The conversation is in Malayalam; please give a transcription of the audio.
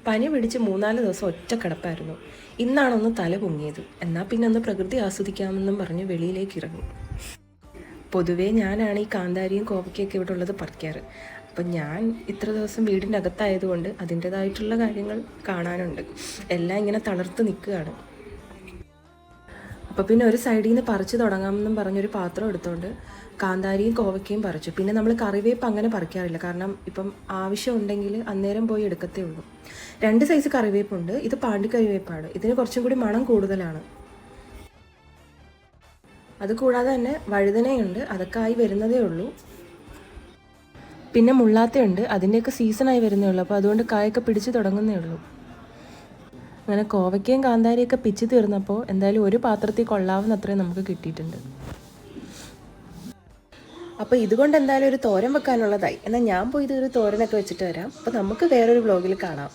പനി പിടിച്ച് 3-4 ദിവസം ഒറ്റ കിടപ്പായിരുന്നു. ഇന്നാണൊന്ന് തല പൊങ്ങിയത്. എന്നാൽ പിന്നെ ഒന്ന് പ്രകൃതി ആസ്വദിക്കാമെന്നും പറഞ്ഞ് വെളിയിലേക്ക് ഇറങ്ങി. പൊതുവേ ഞാനാണ് ഈ കാന്താരിയും കോവയ്ക്കൊക്കെ ഇവിടെ ഉള്ളത് പറിക്കാറ്. അപ്പം ഞാൻ ഇത്ര ദിവസം വീടിൻ്റെ അകത്തായതുകൊണ്ട് അതിൻ്റേതായിട്ടുള്ള കാര്യങ്ങൾ കാണാനുണ്ട്. എല്ലാം ഇങ്ങനെ തളർത്ത് നിൽക്കുകയാണ്. അപ്പോൾ പിന്നെ ഒരു സൈഡിൽ നിന്ന് പറിച്ച് തുടങ്ങാമെന്നും പറഞ്ഞൊരു പാത്രം എടുത്തുകൊണ്ട് കാന്താരിയും കോവയ്ക്കയും പറിച്ചു. പിന്നെ നമ്മൾ കറിവേപ്പ് അങ്ങനെ പറിക്കാറില്ല, കാരണം ഇപ്പം ആവശ്യമുണ്ടെങ്കിൽ അന്നേരം പോയി എടുക്കത്തേ ഉള്ളൂ. 2 സൈസ് കറിവേപ്പുണ്ട്. ഇത് പാണ്ടിക്കറിവേപ്പാണ്. ഇതിന് കുറച്ചും കൂടി മണം കൂടുതലാണ്. അതുകൂടാതെ തന്നെ വഴുതനയുണ്ട്, അതൊക്കെ ആയി വരുന്നതേ ഉള്ളൂ. പിന്നെ മുള്ളാത്തയുണ്ട്, അതിൻ്റെയൊക്കെ സീസണായി വരുന്നേ ഉള്ളൂ. അപ്പോൾ അതുകൊണ്ട് കായൊക്കെ പിടിച്ച് തുടങ്ങുന്നേ ഉള്ളൂ. അങ്ങനെ കോവയ്ക്കയും കാന്താരിയൊക്കെ പിച്ച് തീർന്നപ്പോൾ എന്തായാലും ഒരു പാത്രത്തിൽ കൊള്ളാവുന്നത്രയും നമുക്ക് കിട്ടിയിട്ടുണ്ട്. അപ്പോൾ ഇതുകൊണ്ട് എന്തായാലും ഒരു തോരൻ വെക്കാനുള്ളതായി. എന്നാൽ ഞാൻ പോയി ഇതൊരു തോരനൊക്കെ വെച്ചിട്ട് വരാം. അപ്പോൾ നമുക്ക് വേറൊരു വ്ലോഗിൽ കാണാം.